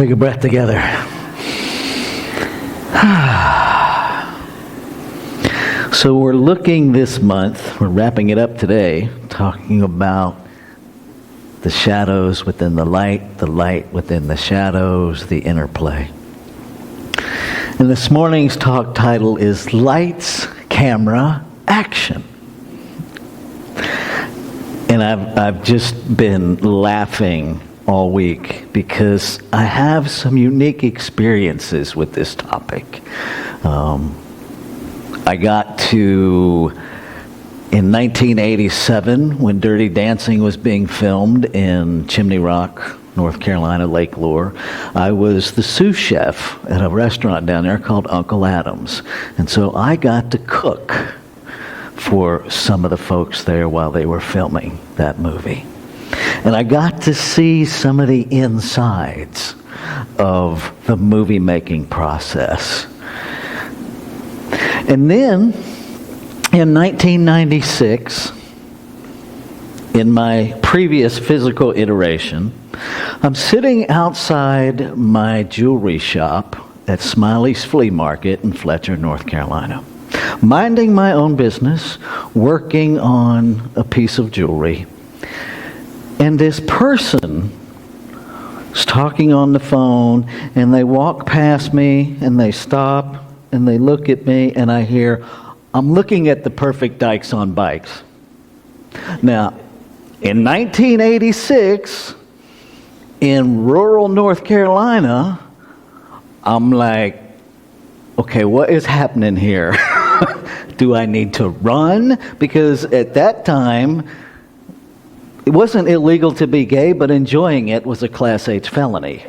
take a breath together. So we're looking this month, we're wrapping it up today, talking about the shadows within the light within the shadows, the interplay. And this morning's talk title is Lights, Camera, Action. And I've just been laughing all week because I have some unique experiences with this topic. I got to, in 1987, when Dirty Dancing was being filmed in Chimney Rock, North Carolina, Lake Lure, I was the sous chef at a restaurant down there called Uncle Adam's. And so I got to cook for some of the folks there while they were filming that movie. And I got to see some of the insides of the movie making process. And then, in 1996, in my previous physical iteration, I'm sitting outside my jewelry shop at Smiley's Flea Market in Fletcher, North Carolina, minding my own business, working on a piece of jewelry. And this person is talking on the phone, and they walk past me, and they stop, and they look at me, and I hear, "I'm looking at the perfect dykes on bikes." Now, in 1986, in rural North Carolina, I'm like, okay, what is happening here? Do I need to run? Because at that time, it wasn't illegal to be gay, but enjoying it was a Class H felony.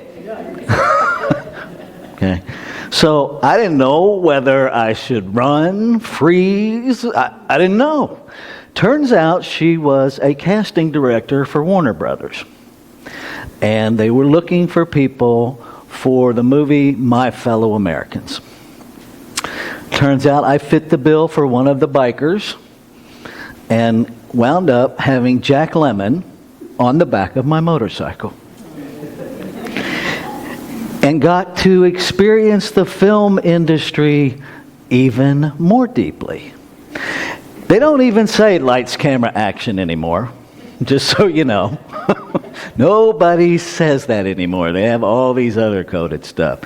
Okay. So I didn't know whether I should run, freeze. I didn't know. Turns out she was a casting director for Warner Brothers. And they were looking for people for the movie My Fellow Americans. Turns out I fit the bill for one of the bikers and wound up having Jack Lemmon on the back of my motorcycle. And got to experience the film industry even more deeply. They don't even say lights, camera, action anymore, just so you know. Nobody says that anymore. They have all these other coded stuff.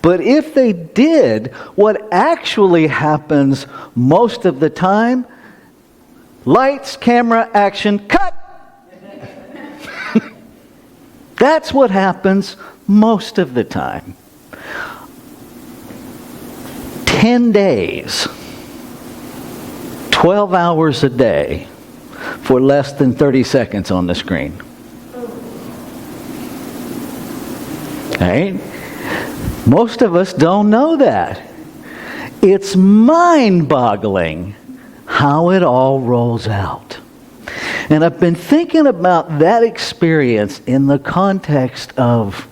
But if they did, what actually happens most of the time, lights, camera, action, cut! That's what happens most of the time. 10 days, 12 hours a day for less than 30 seconds on the screen. Okay? Most of us don't know that. It's mind-boggling how it all rolls out. And I've been thinking about that experience in the context of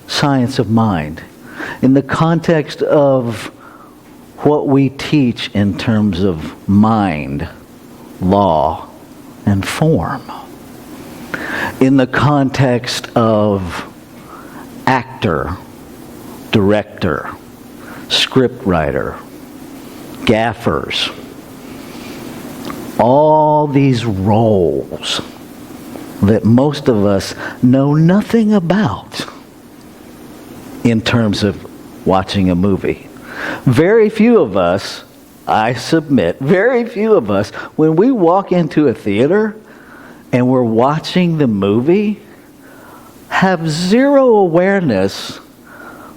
science of mind, in the context of what we teach in terms of mind, law, and form, in the context of actor, director, scriptwriter, gaffers, all these roles that most of us know nothing about in terms of watching a movie. Very few of us, I submit, very few of us, when we walk into a theater and we're watching the movie, have zero awareness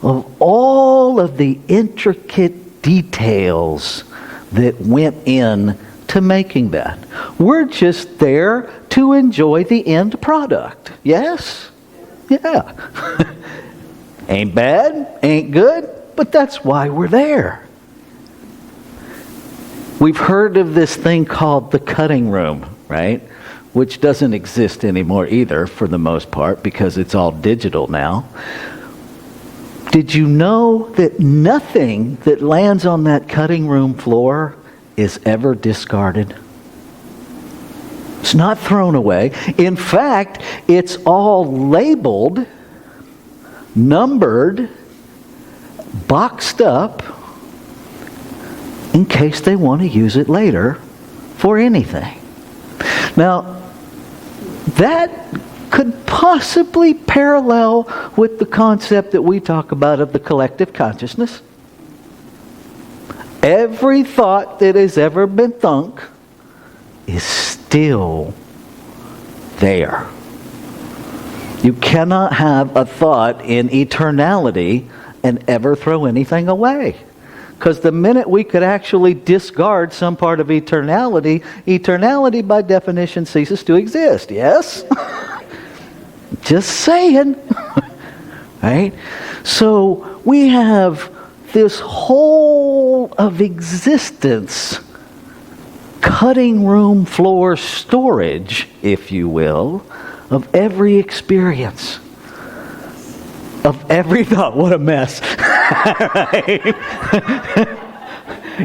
of all of the intricate details that went in to making that. We're just there to enjoy the end product. Yes? Yeah. Ain't bad, ain't good, but that's why we're there. We've heard of this thing called the cutting room, right? Which doesn't exist anymore either, for the most part, because it's all digital now. Did you know that nothing that lands on that cutting room floor is ever discarded? It's not thrown away. In fact, it's all labeled numbered, boxed up, in case they want to use it later for anything. Now, that could possibly parallel with the concept that we talk about of the collective consciousness. Every thought that has ever been thunk is still there. You cannot have a thought in eternality and ever throw anything away. Because the minute we could actually discard some part of eternality, eternality by definition ceases to exist. Yes? Just saying. Right? So we have this whole of existence, cutting room floor storage, if you will, of every experience. Of every thought. What a mess.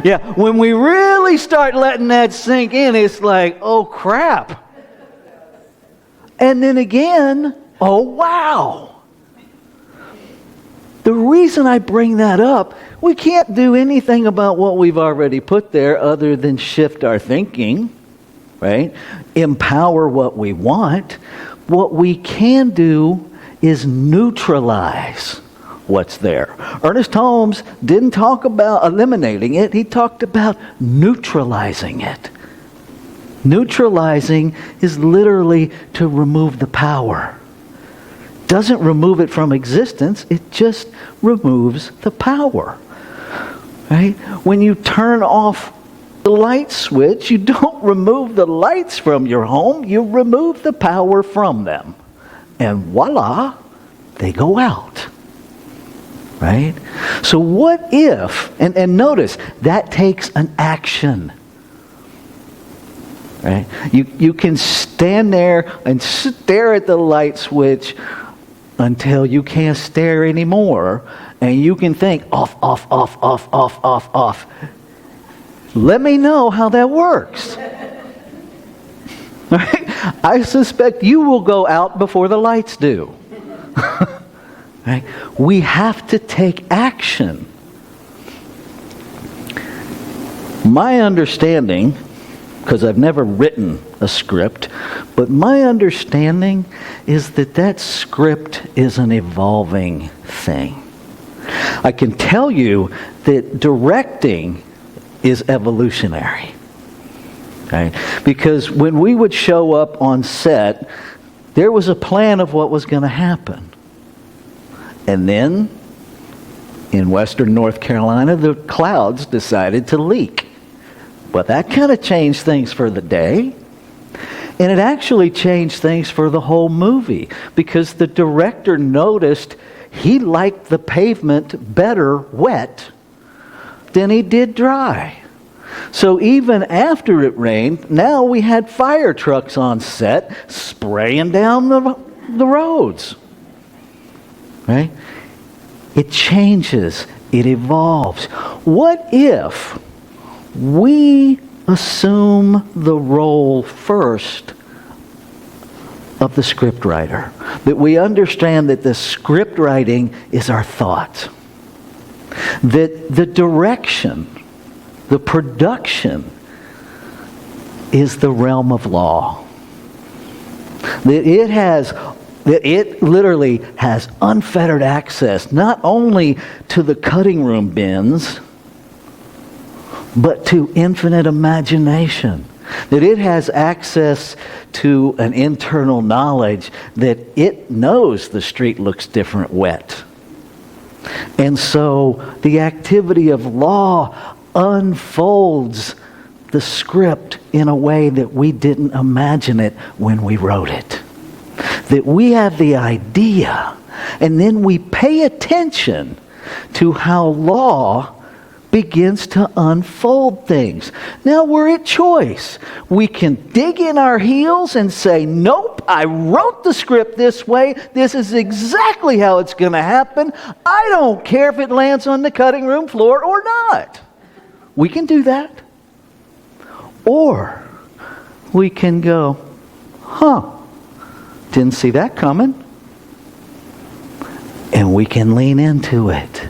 Yeah, when we really start letting that sink in, it's like, oh crap. And then again, oh wow. The reason I bring that up, we can't do anything about what we've already put there other than shift our thinking, right? Empower what we want. What we can do is neutralize what's there. Ernest Holmes didn't talk about eliminating it. He talked about neutralizing it. Neutralizing is literally to remove the power. Doesn't remove it from existence. It just removes the power. Right? When you turn off the light switch, you don't remove the lights from your home. You remove the power from them. And voila, they go out. Right? So what if, and notice, that takes an action. Right? You can stand there and stare at the light switch until you can't stare anymore. And you can think, off, off, off, off, off, off, off. Let me know how that works. Right? I suspect you will go out before the lights do. Right? We have to take action. My understanding, because I've never written a script, but my understanding is that script is an evolving thing. I can tell you that directing is evolutionary. Right? Because when we would show up on set, there was a plan of what was going to happen. And then, in western North Carolina, the clouds decided to leak. Well, that kind of changed things for the day. And it actually changed things for the whole movie. Because the director noticed he liked the pavement better wet than he did dry. So even after it rained, now we had fire trucks on set spraying down the roads. Right? It changes. It evolves. What if we assume the role first of the script writer? That we understand that the script writing is our thought. That the direction, the production, is the realm of law. That it literally has unfettered access, not only to the cutting room bins, but to infinite imagination. That it has access to an internal knowledge that it knows the street looks different wet. And so the activity of law unfolds the script in a way that we didn't imagine it when we wrote it. That we have the idea, and then we pay attention to how law begins to unfold things. Now we're at choice. We can dig in our heels and say, nope, I wrote the script this way. This is exactly how it's going to happen. I don't care if it lands on the cutting room floor or not. We can do that. Or we can go, didn't see that coming. And we can lean into it.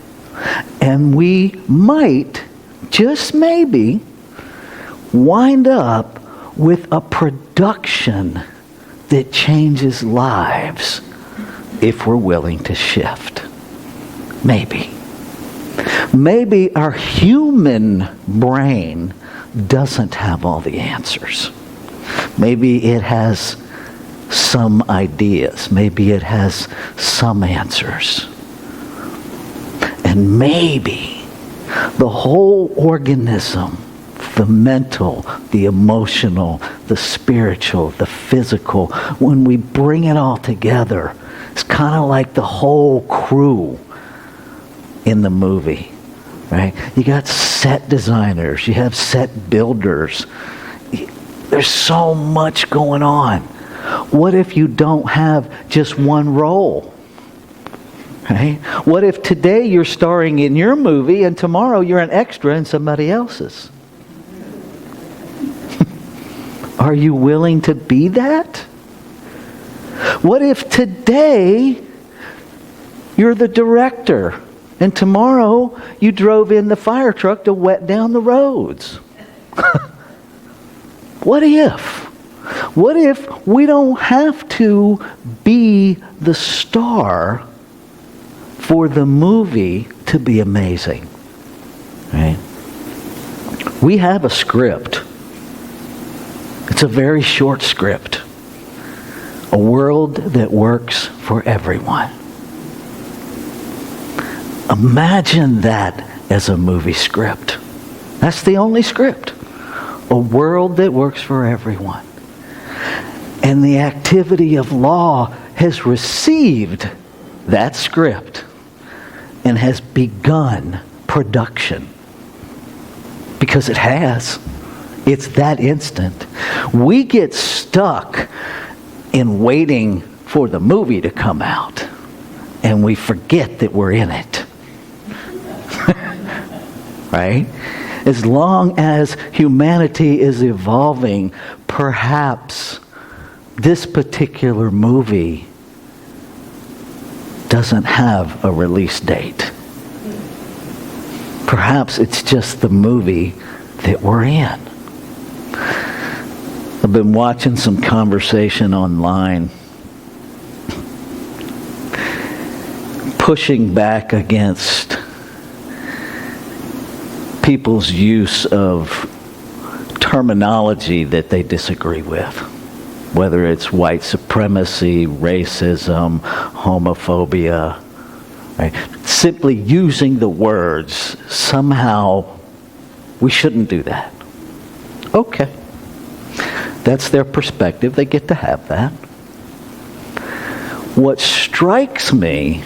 And we might, just maybe, wind up with a production that changes lives if we're willing to shift. Maybe. Maybe our human brain doesn't have all the answers. Maybe it has some ideas. Maybe it has some answers. And maybe the whole organism, the mental, the emotional, the spiritual, the physical, when we bring it all together, it's kind of like the whole crew in the movie, right? You got set designers, you have set builders. There's so much going on. What if you don't have just one role? Right? What if today you're starring in your movie and tomorrow you're an extra in somebody else's? Are you willing to be that? What if today you're the director and tomorrow you drove in the fire truck to wet down the roads? What if? What if we don't have to be the star for the movie to be amazing? Right? We have a script. It's a very short script. A world that works for everyone. Imagine that as a movie script. That's the only script. A world that works for everyone. And the activity of law has received that script and has begun production. Because it has. It's that instant. We get stuck in waiting for the movie to come out, and we forget that we're in it. Right? As long as humanity is evolving, perhaps this particular movie doesn't have a release date. Perhaps it's just the movie that we're in. I've been watching some conversation online pushing back against people's use of terminology that they disagree with. Whether it's white supremacy, racism, homophobia, right? Simply using the words, somehow we shouldn't do that. Okay. That's their perspective. They get to have that. What strikes me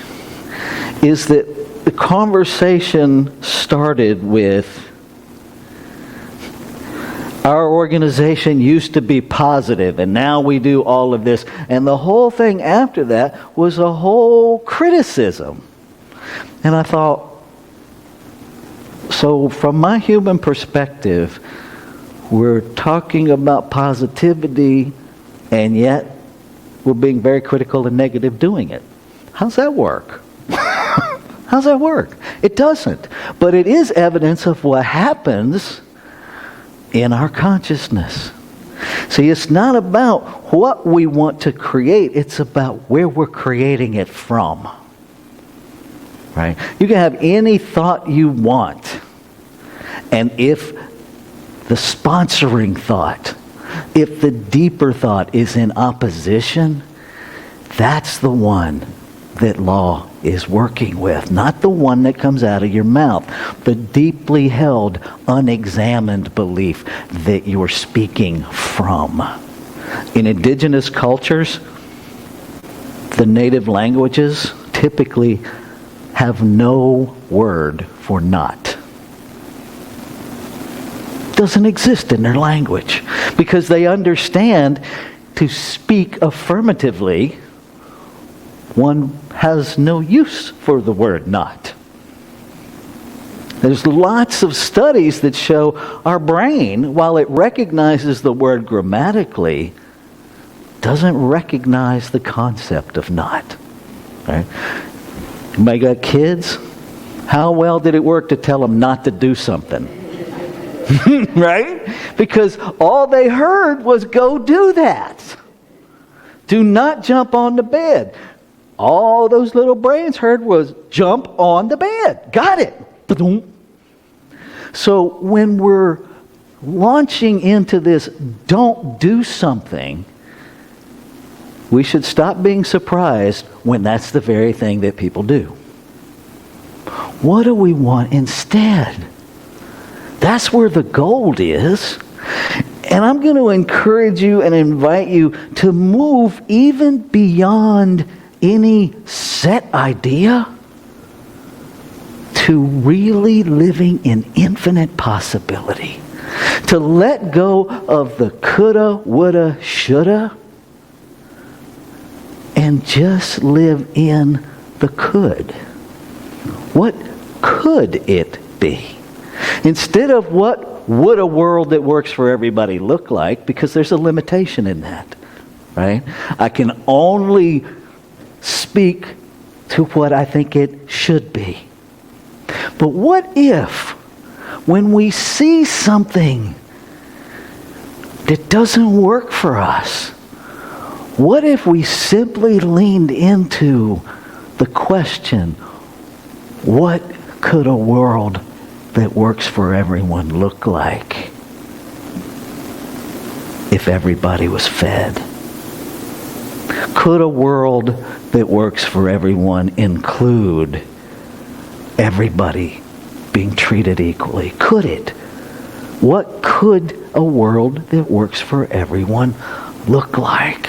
is that the conversation started with, our organization used to be positive and now we do all of this. And the whole thing after that was a whole criticism. And I thought, so from my human perspective, we're talking about positivity and yet we're being very critical and negative doing it. How's that work? How's that work? It doesn't. But it is evidence of what happens in our consciousness. See, it's not about what we want to create. It's about where we're creating it from. Right? You can have any thought you want. And if the sponsoring thought, if the deeper thought is in opposition, that's the one that law is working with, not the one that comes out of your mouth, the deeply held, unexamined belief that you're speaking from. In indigenous cultures, the native languages typically have no word for not. Doesn't exist in their language because they understand to speak affirmatively, one has no use for the word not. There's lots of studies that show our brain, while it recognizes the word grammatically, doesn't recognize the concept of not. Right? Anybody got kids? How well did it work to tell them not to do something? Right? Because all they heard was go do that. Do not jump on the bed. All those little brains heard was jump on the bed. Got it. So when we're launching into this don't do something, we should stop being surprised when that's the very thing that people do. What do we want instead? That's where the gold is. And I'm going to encourage you and invite you to move even beyond any set idea to really living in infinite possibility. To let go of the coulda, woulda, shoulda, and just live in the could. What could it be? Instead of what would a world that works for everybody look like, because there's a limitation in that, right? I can only speak to what I think it should be. But what if, when we see something that doesn't work for us, what if we simply leaned into the question, what could a world that works for everyone look like if everybody was fed? Could a world that works for everyone include everybody being treated equally? Could it? What could a world that works for everyone look like?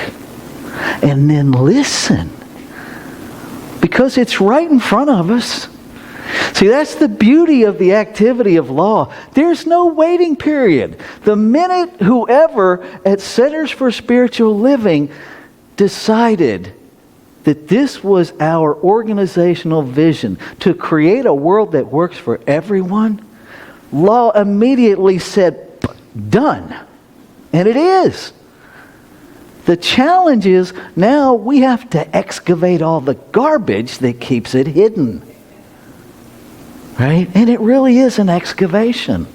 And then listen, because it's right in front of us. See, that's the beauty of the activity of law. There's no waiting period. The minute whoever at Centers for Spiritual Living decided that this was our organizational vision, to create a world that works for everyone, law immediately said, done. And it is. The challenge is now we have to excavate all the garbage that keeps it hidden. Right? And it really is an excavation.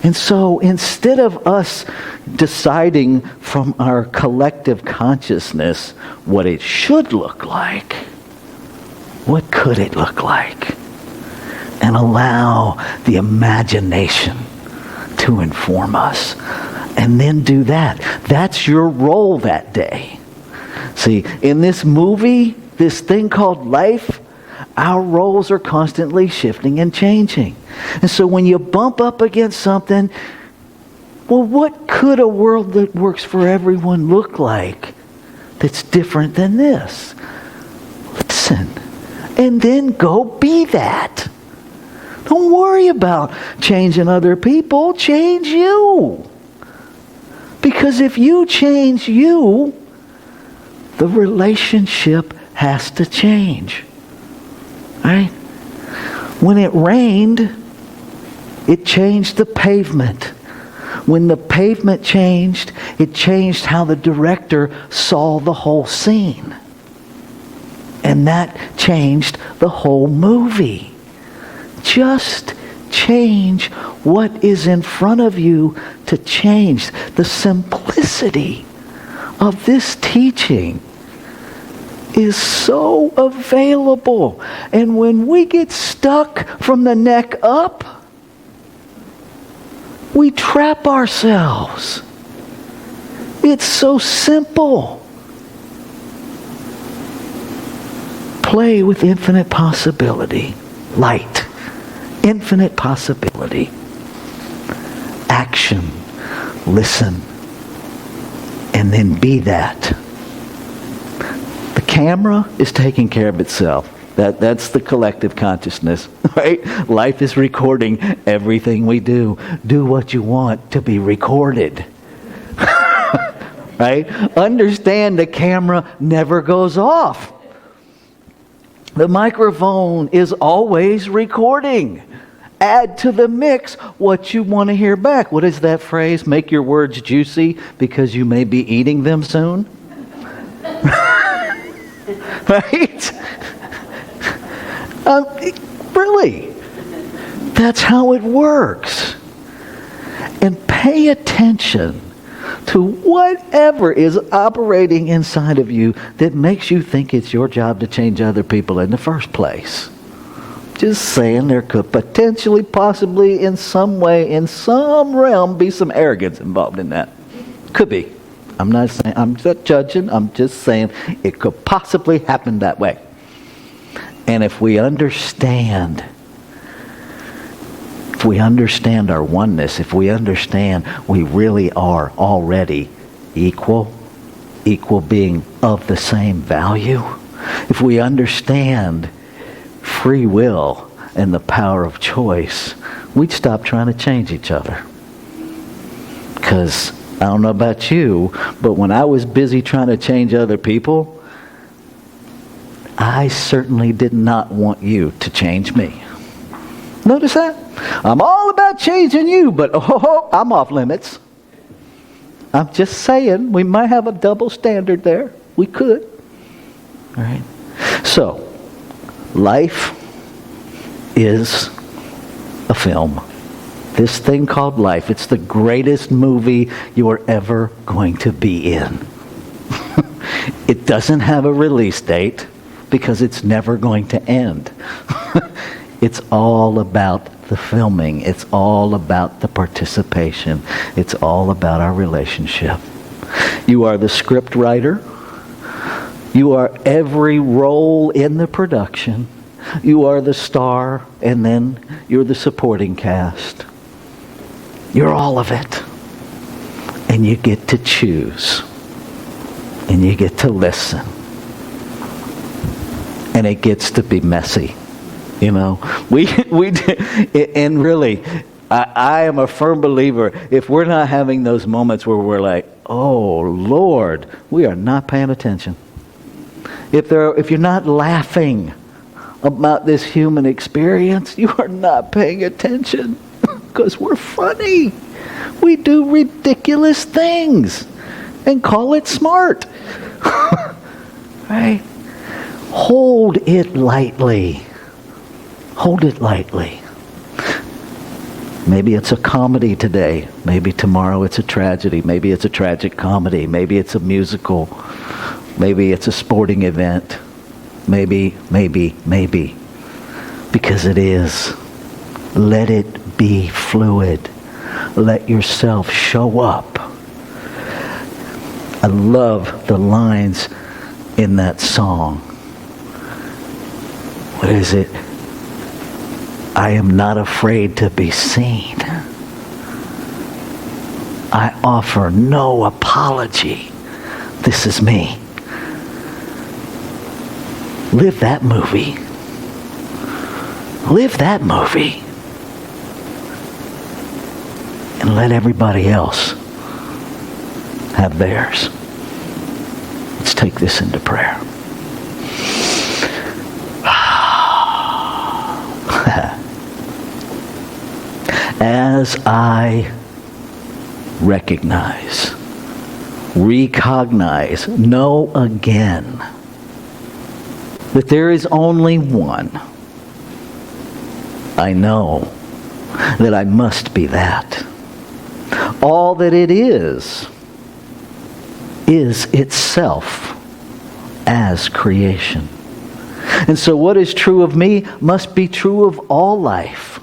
And so instead of us deciding from our collective consciousness what it should look like, what could it look like? And allow the imagination to inform us. And then do that. That's your role that day. See, in this movie, this thing called life, our roles are constantly shifting and changing. And so when you bump up against something, well, what could a world that works for everyone look like that's different than this? Listen, and then go be that. Don't worry about changing other people. Change you. Because if you change you, the relationship has to change. Right? When it rained, it changed the pavement. When the pavement changed, it changed how the director saw the whole scene. And that changed the whole movie. Just change what is in front of you to change. The simplicity of this teaching is so available. And when we get stuck from the neck up, we trap ourselves. It's so simple. Play with infinite possibility. Light. Infinite possibility. Action. Listen. And then be that. The camera is taking care of itself. That's the collective consciousness, right? Life is recording everything we do. Do what you want to be recorded. Right? Understand the camera never goes off. The microphone is always recording. Add to the mix what you want to hear back. What is that phrase? Make your words juicy because you may be eating them soon. Right? Really, that's how it works. And pay attention to whatever is operating inside of you that makes you think it's your job to change other people in the first place. Just saying, there could potentially, possibly, in some way, in some realm, be some arrogance involved in that. Could be. I'm not saying, I'm not judging, I'm just saying it could possibly happen that way. And if we understand our oneness, if we understand we really are already equal being of the same value, if we understand free will and the power of choice, we'd stop trying to change each other. Because I don't know about you, but when I was busy trying to change other people, I certainly did not want you to change me. Notice that? I'm all about changing you, but I'm off limits. I'm just saying, we might have a double standard there. We could. All right. So, life is a film. This thing called life, it's the greatest movie you're ever going to be in. It doesn't have a release date because it's never going to end. It's all about the filming. It's all about the participation. It's all about our relationship. You are the script writer. You are every role in the production. You are the star, and then you're the supporting cast. You're all of it. And you get to choose. And you get to listen. And it gets to be messy. You know, and really, I am a firm believer, if we're not having those moments where we're like, oh, Lord, we are not paying attention. If you're not laughing about this human experience, you are not paying attention because we're funny. We do ridiculous things and call it smart. Right? Hold it lightly. Hold it lightly. Maybe it's a comedy today. Maybe tomorrow it's a tragedy. Maybe it's a tragic comedy. Maybe it's a musical. Maybe it's a sporting event. Maybe. Because it is. Let it be fluid. Let yourself show up. I love the lines in that song. What is it? I am not afraid to be seen. I offer no apology. This is me. Live that movie. Live that movie. And let everybody else have theirs. Let's take this into prayer. As I recognize, know again that there is only one, I know that I must be that. All that it is itself as creation. And so what is true of me must be true of all life.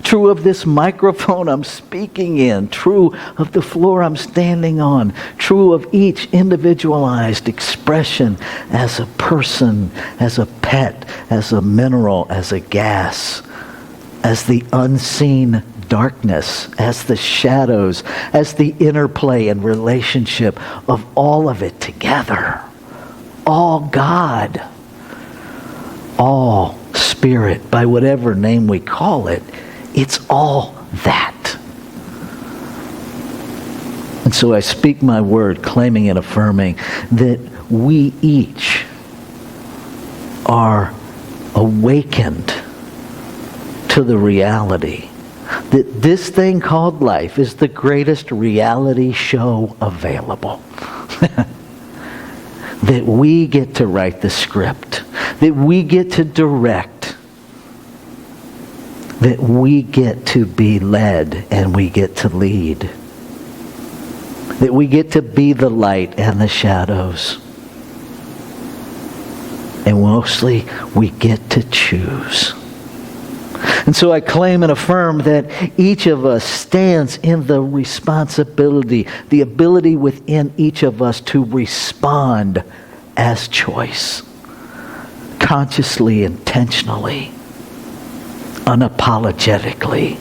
True of this microphone I'm speaking in. True of the floor I'm standing on. True of each individualized expression as a person, as a pet, as a mineral, as a gas, as the unseen darkness, as the shadows, as the interplay and relationship of all of it together. All God, all Spirit, by whatever name we call it, it's all that. And so I speak my word, claiming and affirming that we each are awakened to the reality that this thing called life is the greatest reality show available. That we get to write the script, that we get to direct that we get to be led and we get to lead. That we get to be the light and the shadows. And mostly, we get to choose. And so I claim and affirm that each of us stands in the responsibility, the ability within each of us to respond as choice. Consciously, intentionally, unapologetically.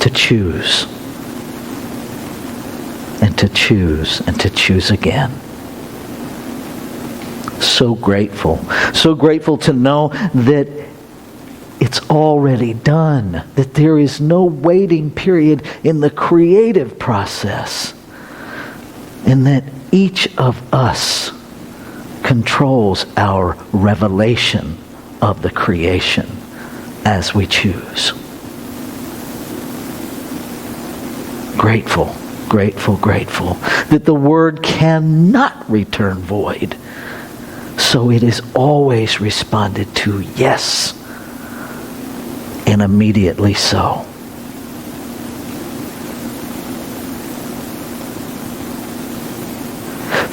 To choose. And to choose and to choose again. So grateful. So grateful to know that it's already done. That there is no waiting period in the creative process. And that each of us controls our revelation of the creation as we choose. Grateful, grateful, grateful that the word cannot return void. So it is always responded to yes, and immediately so.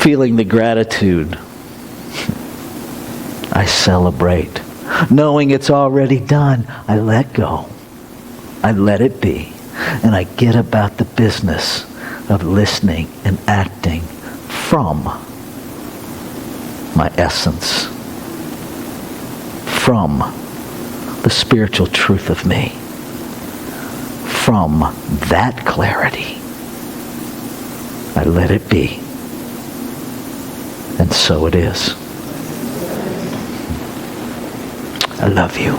Feeling the gratitude, I celebrate. Knowing it's already done, I let go. I let it be. And I get about the business of listening and acting from my essence, from the spiritual truth of me, from that clarity. I let it be. And so it is. I love you.